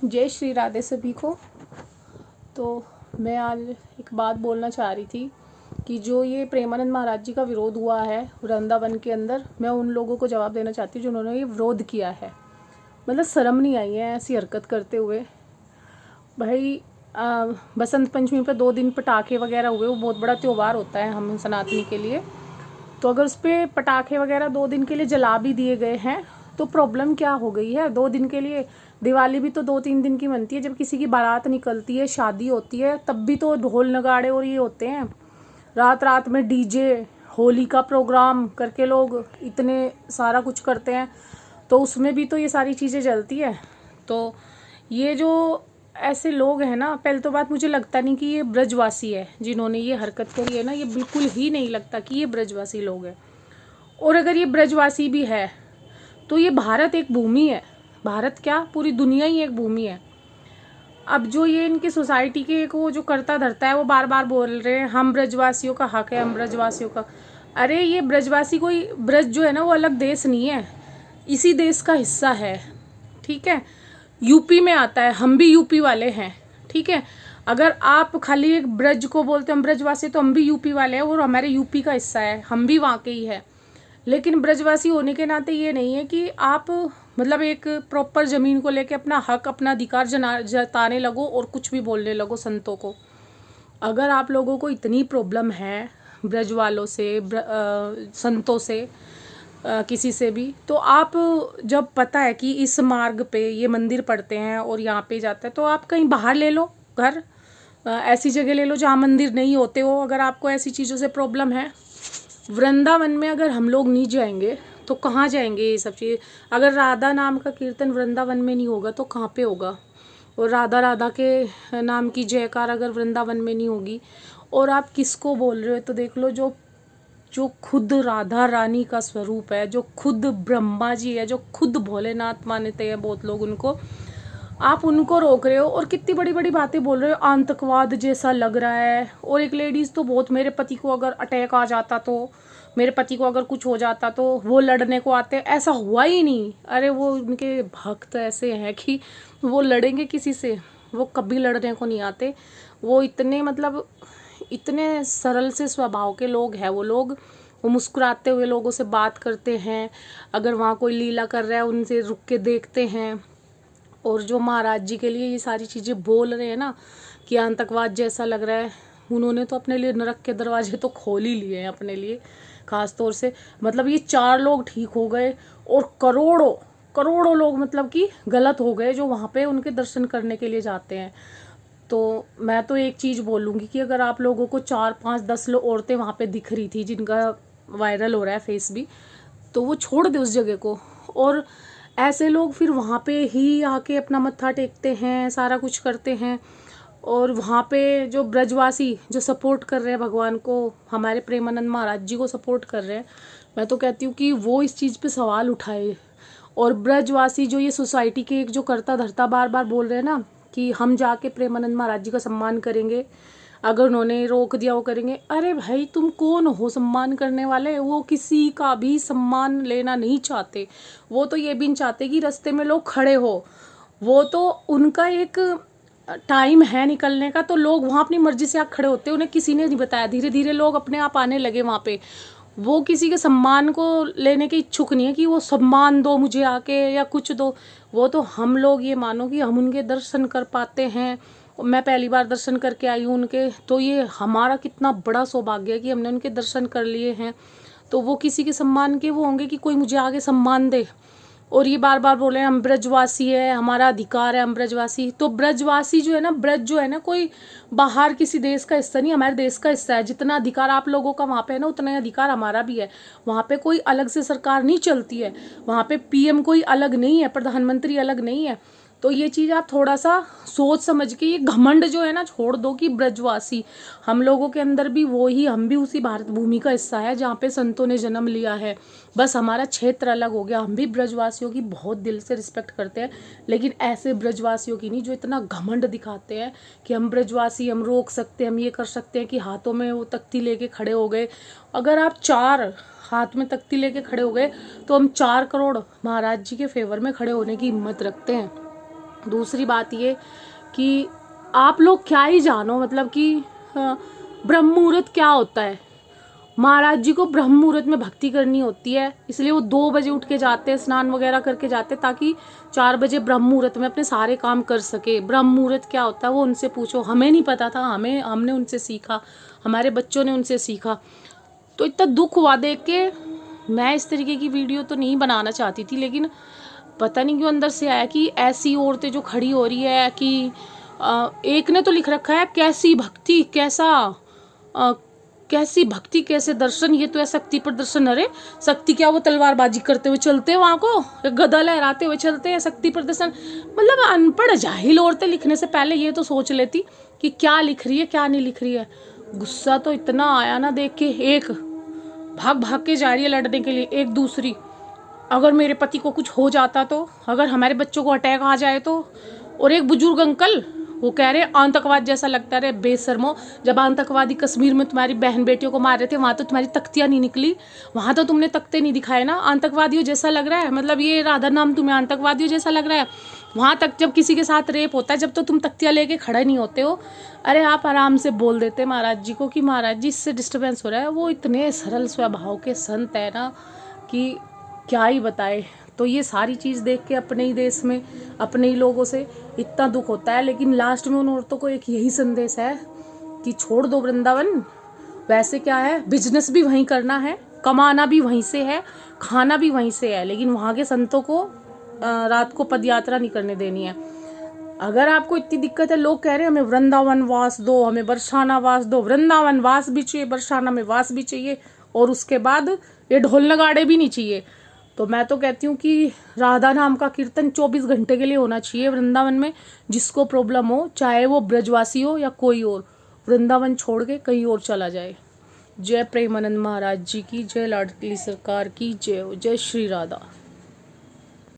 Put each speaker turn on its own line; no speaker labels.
जय श्री राधे सभी को। तो मैं आज एक बात बोलना चाह रही थी कि जो ये प्रेमानंद महाराज जी का विरोध हुआ है वृंदावन के अंदर, मैं उन लोगों को जवाब देना चाहती हूँ जिन्होंने ये विरोध किया है। मतलब शर्म नहीं आई है ऐसी हरकत करते हुए। भाई बसंत पंचमी पे 2 दिन पटाखे वगैरह हुए, वो बहुत बड़ा त्यौहार होता है हम सनातनी के लिए। तो अगर उस पर पटाखे वगैरह 2 दिन के लिए जला भी दिए गए हैं तो प्रॉब्लम क्या हो गई है? 2 दिन के लिए दिवाली भी तो 2-3 दिन की बनती है। जब किसी की बारात निकलती है, शादी होती है, तब भी तो ढोल नगाड़े और ये होते हैं। रात रात में डीजे, होली का प्रोग्राम करके लोग इतने सारा कुछ करते हैं, तो उसमें भी तो ये सारी चीज़ें जलती है। तो ये जो ऐसे लोग हैं ना, पहले तो बात मुझे लगता नहीं कि ये ब्रजवासी है जिन्होंने ये हरकत करी है ना, ये बिल्कुल ही नहीं लगता कि ये ब्रजवासी लोग हैं। और अगर ये ब्रजवासी भी है तो ये भारत एक भूमि है। भारत क्या, पूरी दुनिया ही एक भूमि है। अब जो ये इनकी सोसाइटी के को जो करता धरता है, वो बार बार बोल रहे हैं हम ब्रजवासियों का हक है, हम ब्रजवासियों का। अरे ये ब्रजवासी कोई, ब्रज जो है ना वो अलग देश नहीं है, इसी देश का हिस्सा है। ठीक है, यूपी में आता है, हम भी यूपी वाले हैं। ठीक है, अगर आप खाली एक ब्रज को बोलते हैं हम ब्रजवासी, तो हम भी यूपी वाले हैं और हमारे यूपी का हिस्सा है, हम भी वहाँ के ही है। लेकिन ब्रजवासी होने के नाते ये नहीं है कि आप मतलब एक प्रॉपर ज़मीन को लेके अपना हक, अपना अधिकार जताने लगो और कुछ भी बोलने लगो संतों को। अगर आप लोगों को इतनी प्रॉब्लम है ब्रज वालों से, संतों से, किसी से भी, तो आप जब पता है कि इस मार्ग पे ये मंदिर पड़ते हैं और यहाँ पे जाता है, तो आप कहीं बाहर ले लो घर, ऐसी जगह ले लो जहाँ मंदिर नहीं होते हो। अगर आपको ऐसी चीज़ों से प्रॉब्लम है, वृंदावन में अगर हम लोग नहीं जाएंगे तो कहाँ जाएंगे? ये सब चीज़, अगर राधा नाम का कीर्तन वृंदावन में नहीं होगा तो कहाँ पे होगा? और राधा राधा के नाम की जयकार अगर वृंदावन में नहीं होगी, और आप किसको बोल रहे हो? तो देख लो, जो जो खुद राधा रानी का स्वरूप है, जो खुद ब्रह्मा जी है, जो खुद भोलेनाथ मानते हैं बहुत लोग उनको, आप उनको रोक रहे हो और कितनी बड़ी बड़ी बातें बोल रहे हो। आतंकवाद जैसा लग रहा है। और एक लेडीज़ तो बहुत, मेरे पति को अगर अटैक आ जाता, तो मेरे पति को अगर कुछ हो जाता तो वो लड़ने को आते, ऐसा हुआ ही नहीं। अरे वो उनके भक्त ऐसे हैं कि वो लड़ेंगे किसी से? वो कभी लड़ने को नहीं आते। वो इतने मतलब इतने सरल से स्वभाव के लोग हैं वो लोग। वो मुस्कुराते हुए लोगों से बात करते हैं, अगर वहाँ कोई लीला कर रहा है उनसे रुक के देखते हैं। और जो महाराज जी के लिए ये सारी चीज़ें बोल रहे हैं ना कि आतंकवाद जैसा लग रहा है, उन्होंने तो अपने लिए नरक के दरवाजे तो खोल ही लिए हैं अपने लिए, ख़ास तौर से। मतलब ये 4 लोग ठीक हो गए और करोड़ों करोड़ों लोग मतलब कि गलत हो गए जो वहाँ पे उनके दर्शन करने के लिए जाते हैं। तो मैं तो एक चीज़ बोलूँगी कि अगर आप लोगों को 4-5-10 औरतें वहाँ पे दिख रही थी जिनका वायरल हो रहा है फेस भी, तो वो छोड़ दे उस जगह को। और ऐसे लोग फिर वहाँ पे ही आके अपना मत्था टेकते हैं, सारा कुछ करते हैं। और वहाँ पे जो ब्रजवासी जो सपोर्ट कर रहे हैं भगवान को, हमारे प्रेमानंद महाराज जी को सपोर्ट कर रहे हैं, मैं तो कहती हूँ कि वो इस चीज़ पे सवाल उठाए। और ब्रजवासी जो ये सोसाइटी के एक जो करता धरता बार बार बोल रहे हैं ना कि हम जाके प्रेमानंद महाराज जी का सम्मान करेंगे, अगर उन्होंने रोक दिया वो करेंगे। अरे भाई तुम कौन हो सम्मान करने वाले? वो किसी का भी सम्मान लेना नहीं चाहते। वो तो ये भी नहीं चाहते कि रास्ते में लोग खड़े हो। वो तो उनका एक टाइम है निकलने का, तो लोग वहाँ अपनी मर्जी से आके खड़े होते हैं, उन्हें किसी ने नहीं बताया। धीरे धीरे लोग अपने आप आने लगे वहाँ पे। वो किसी के सम्मान को लेने के इच्छुक नहीं है कि वो सम्मान दो मुझे आके या कुछ दो। वो तो हम लोग ये मानो कि हम उनके दर्शन कर पाते हैं। मैं पहली बार दर्शन करके आई हूँ उनके, तो ये हमारा कितना बड़ा सौभाग्य है कि हमने उनके दर्शन कर लिए हैं। तो वो किसी के सम्मान के वो होंगे कि कोई मुझे आगे सम्मान दे। और ये बार बार बोले हम ब्रजवासी है, हमारा अधिकार है, हम ब्रजवासी। तो ब्रजवासी जो है ना, ब्रज जो है ना, कोई बाहर किसी देश का हिस्सा नहीं, हमारे देश का हिस्सा है। जितना अधिकार आप लोगों का वहाँ पे है ना, उतना ही अधिकार हमारा भी है। वहाँ पे कोई अलग से सरकार नहीं चलती है, वहाँ पे पीएम कोई अलग नहीं है, प्रधानमंत्री अलग नहीं है। तो ये चीज़ आप थोड़ा सा सोच समझ के, ये घमंड जो है ना छोड़ दो कि ब्रजवासी, हम लोगों के अंदर भी वो ही, हम भी उसी भारत भूमि का हिस्सा है जहाँ पे संतों ने जन्म लिया है। बस हमारा क्षेत्र अलग हो गया। हम भी ब्रजवासियों की बहुत दिल से रिस्पेक्ट करते हैं, लेकिन ऐसे ब्रजवासियों की नहीं जो इतना घमंड दिखाते हैं कि हम ब्रजवासी, हम रोक सकते हैं, हम ये कर सकते हैं, कि हाथों में वो तख्ती लेके खड़े हो गए। अगर आप 4 हाथ में तख्ती लेके खड़े हो गए तो हम 4 करोड़ महाराज जी के फेवर में खड़े होने की हिम्मत रखते हैं। दूसरी बात ये कि आप लोग क्या ही जानो, मतलब कि ब्रह्म मुहूर्त क्या होता है। महाराज जी को ब्रह्म मुहूर्त में भक्ति करनी होती है, इसलिए वो 2 बजे उठ के जाते हैं, स्नान वगैरह करके जाते हैं, ताकि 4 बजे ब्रह्म मुहूर्त में अपने सारे काम कर सके। ब्रह्म मुहूर्त क्या होता है वो उनसे पूछो, हमें नहीं पता था, हमने उनसे सीखा, हमारे बच्चों ने उनसे सीखा। तो इतना दुख हुआ देख के। मैं इस तरीके की वीडियो तो नहीं बनाना चाहती थी, लेकिन पता नहीं क्यों अंदर से आया कि ऐसी औरतें जो खड़ी हो रही है कि एक ने तो लिख रखा है कैसी भक्ति, कैसी भक्ति, कैसे दर्शन, ये तो है शक्ति प्रदर्शन। अरे शक्ति क्या, वो तलवारबाजी करते हुए चलते हैं वहाँ को, गदा लहराते हुए चलते हैं, शक्ति प्रदर्शन। मतलब अनपढ़ जाहिल औरतें लिखने से पहले ये तो सोच लेती कि क्या लिख रही है क्या नहीं लिख रही है। गुस्सा तो इतना आया ना देख के। एक भाग भाग के जा रही है लड़ने के लिए, एक दूसरी अगर मेरे पति को कुछ हो जाता तो, अगर हमारे बच्चों को अटैक आ जाए तो। और एक बुजुर्ग अंकल वो कह रहे आतंकवाद जैसा लगता है। बेशर्मो, जब आतंकवादी कश्मीर में तुम्हारी बहन बेटियों को मार रहे थे वहाँ तो तुम्हारी तख्तियाँ नहीं निकली, वहाँ तो तुमने तख्ते नहीं दिखाए ना। आतंकवादियों जैसा लग रहा है, मतलब ये राधा नाम तुम्हें आतंकवादियों जैसा लग रहा है। वहाँ तक जब किसी के साथ रेप होता है, जब तो तुम तख्तियाँ लेके खड़े नहीं होते हो। अरे आप आराम से बोल देते महाराज जी को कि महाराज जी इससे डिस्टर्बेंस हो रहा है। वो इतने सरल स्वभाव के संत है ना कि क्या ही बताए। तो ये सारी चीज़ देख के अपने ही देश में अपने ही लोगों से इतना दुख होता है। लेकिन लास्ट में उन औरतों को एक यही संदेश है कि छोड़ दो वृंदावन। वैसे क्या है, बिजनेस भी वहीं करना है, कमाना भी वहीं से है, खाना भी वहीं से है, लेकिन वहाँ के संतों को रात को पदयात्रा नहीं करने देनी है। अगर आपको इतनी दिक्कत है, लोग कह रहे हैं हमें वृंदावन वास दो, हमें बरसाना वास दो। वृंदावन वास भी चाहिए, बरसाना में वास भी चाहिए, और उसके बाद ये ढोल नगाड़े भी नहीं चाहिए। तो मैं तो कहती हूँ कि राधा नाम का कीर्तन 24 घंटे के लिए होना चाहिए वृंदावन में। जिसको प्रॉब्लम हो, चाहे वो ब्रजवासी हो या कोई और, वृंदावन छोड़ के कहीं और चला जाए। जय प्रेमानंद महाराज जी की जय, लाडली सरकार की जय हो, जय श्री राधा।